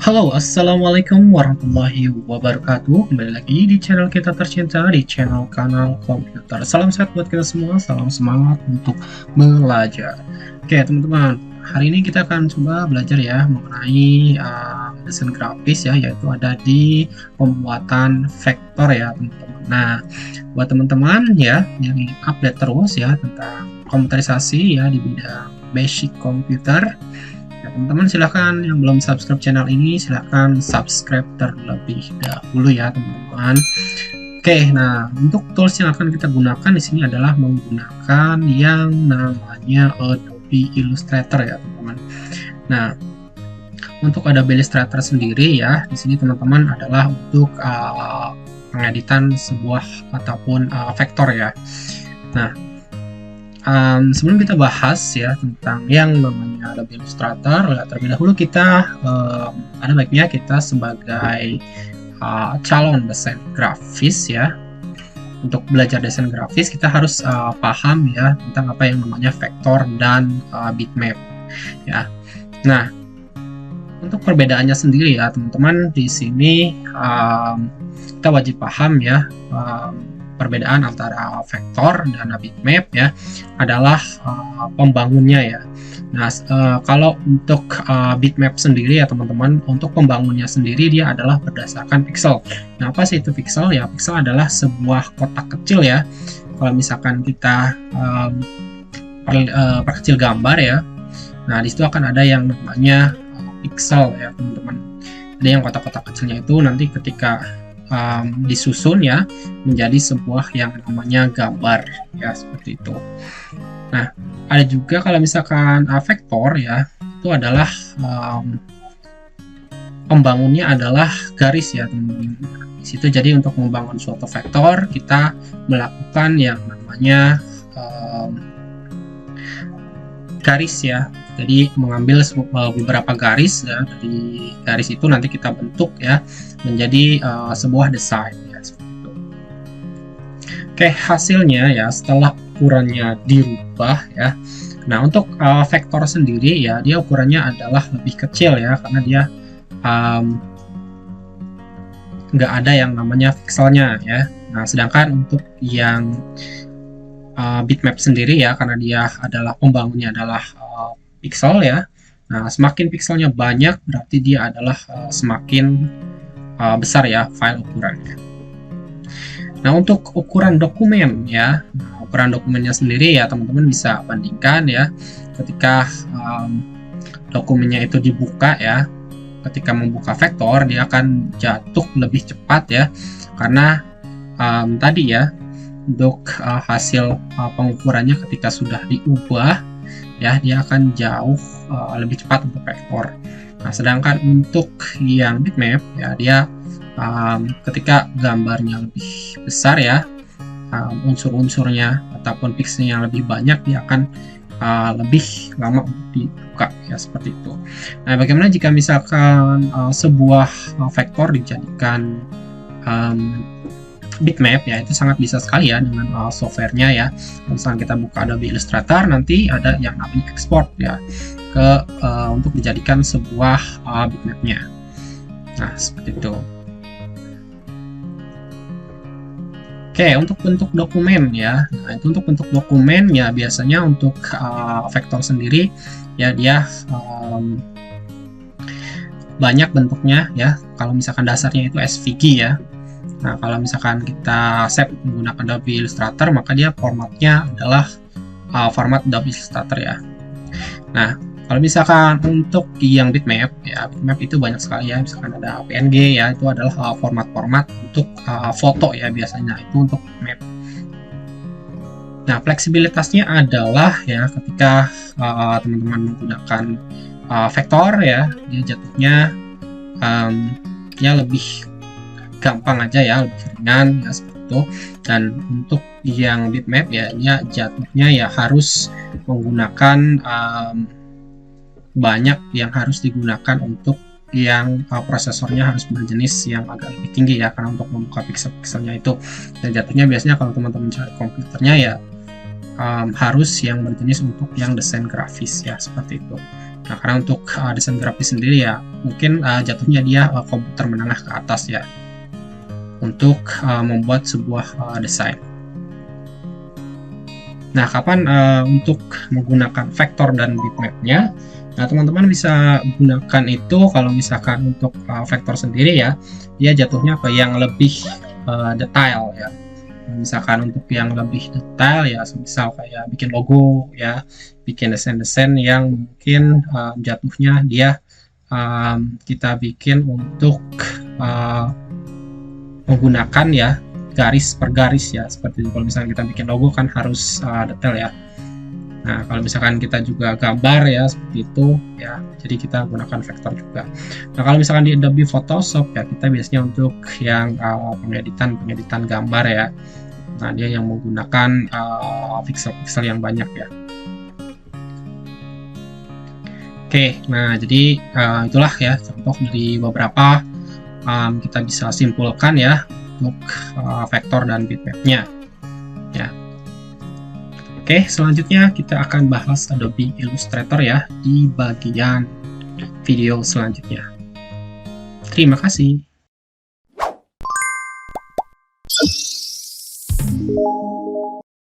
Halo, assalamualaikum warahmatullahi wabarakatuh. Kembali lagi di channel kita tercinta, di channel Kanal Komputer. Salam sehat buat kita semua, salam semangat untuk belajar. Oke, teman-teman, hari ini kita akan coba belajar ya mengenai desain grafis ya, yaitu ada di pembuatan vektor ya, teman-teman. Nah, buat teman-teman ya yang ingin update terus ya tentang komputerisasi ya di bidang basic komputer. Ya, teman-teman silahkan yang belum subscribe channel ini silahkan subscribe terlebih dahulu ya teman-teman. Oke, nah untuk tools yang akan kita gunakan di sini adalah menggunakan yang namanya Adobe Illustrator ya teman-teman. Nah, untuk Adobe Illustrator sendiri ya di sini teman-teman adalah untuk pengeditan sebuah ataupun vektor ya. Nah, sebelum kita bahas ya tentang yang namanya Adobe Illustrator, terlebih dahulu kita ada baiknya kita sebagai calon desain grafis ya, untuk belajar desain grafis kita harus paham ya tentang apa yang namanya vektor dan bitmap ya. Nah, untuk perbedaannya sendiri ya teman-teman, di sini kita wajib paham ya perbedaan antara vektor dan bitmap ya adalah pembangunnya ya. Nah, kalau untuk bitmap sendiri ya teman-teman, untuk pembangunnya sendiri dia adalah berdasarkan pixel. Nah, apa sih itu pixel ya? Pixel adalah sebuah kotak kecil ya. Kalau misalkan kita perkecil gambar ya, nah disitu akan ada yang namanya pixel ya teman-teman. Ada yang kotak-kotak kecilnya itu nanti ketika disusun ya menjadi sebuah yang namanya gambar ya, seperti itu. Nah, ada juga kalau misalkan vektor ya, itu adalah pembangunnya adalah garis ya teman-teman. Di situ jadi untuk membangun suatu vektor kita melakukan yang namanya garis ya. Jadi mengambil beberapa garis ya, dari garis itu nanti kita bentuk ya menjadi sebuah desain ya, seperti itu. Oke, hasilnya ya setelah ukurannya dirubah ya. Nah, untuk vektor sendiri ya dia ukurannya adalah lebih kecil ya, karena dia nggak ada yang namanya pixelnya ya. Nah, sedangkan untuk yang bitmap sendiri ya, karena dia adalah pembangunnya adalah pixel ya. Nah, semakin pixelnya banyak berarti dia adalah semakin besar ya file ukurannya. Nah, untuk ukuran dokumen ya, ukuran dokumennya sendiri ya teman-teman bisa bandingkan ya. Ketika dokumennya itu dibuka ya, ketika membuka vektor dia akan jatuh lebih cepat ya, karena tadi ya untuk hasil pengukurannya ketika sudah diubah ya dia akan jauh lebih cepat untuk vektor. Nah, sedangkan untuk yang bitmap ya dia ketika gambarnya lebih besar ya, unsur-unsurnya ataupun pixelnya yang lebih banyak dia akan lebih lama untuk dibuka ya, seperti itu. Nah, bagaimana jika misalkan sebuah vektor dijadikan bitmap ya, itu sangat bisa sekali ya dengan softwarenya ya. Misalnya kita buka Adobe Illustrator, nanti ada yang namanya export ya ke untuk dijadikan sebuah bitmapnya. Nah, seperti itu. Oke, untuk bentuk dokumen ya. Nah, itu untuk bentuk dokumen ya biasanya untuk vektor sendiri ya dia banyak bentuknya ya. Kalau misalkan dasarnya itu SVG ya. Nah, kalau misalkan kita save menggunakan Adobe Illustrator, maka dia formatnya adalah format Adobe Illustrator ya. Nah, kalau misalkan untuk yang bitmap ya, bitmap itu banyak sekali ya. Misalkan ada PNG ya, itu adalah format-format untuk foto ya biasanya, itu untuk bitmap. Nah, fleksibilitasnya adalah ya ketika teman-teman menggunakan vektor ya, dia jatuhnya ya lebih gampang aja ya, lebih ringan ya, seperti itu. Dan untuk yang bitmap ya dia jatuhnya ya harus menggunakan banyak yang harus digunakan untuk yang prosesornya harus berjenis yang agak lebih tinggi ya, karena untuk membuka pixel-pixelnya itu. Dan jatuhnya biasanya kalau teman-teman cari komputernya ya harus yang berjenis untuk yang desain grafis ya, seperti itu. Nah, karena untuk desain grafis sendiri ya mungkin jatuhnya dia komputer menengah ke atas ya untuk membuat sebuah desain. Nah, kapan untuk menggunakan vektor dan bitmapnya? Nah, teman-teman bisa gunakan itu kalau misalkan untuk vektor sendiri ya, dia jatuhnya ke yang lebih detail ya. Misalkan untuk yang lebih detail ya, misal kayak bikin logo ya, bikin desain-desain yang mungkin jatuhnya dia kita bikin untuk menggunakan ya garis per garis ya, seperti itu. Kalau misalkan kita bikin logo kan harus detail ya. Nah, kalau misalkan kita juga gambar ya seperti itu ya, jadi kita gunakan vektor juga. Nah, kalau misalkan di Adobe Photoshop ya, kita biasanya untuk yang pengeditan gambar ya. Nah, dia yang menggunakan pixel-pixel yang banyak ya. Oke, nah jadi itulah ya contoh dari beberapa kita bisa simpulkan ya untuk vektor dan bitmapnya ya. Oke, selanjutnya kita akan bahas Adobe Illustrator ya di bagian video selanjutnya. Terima kasih.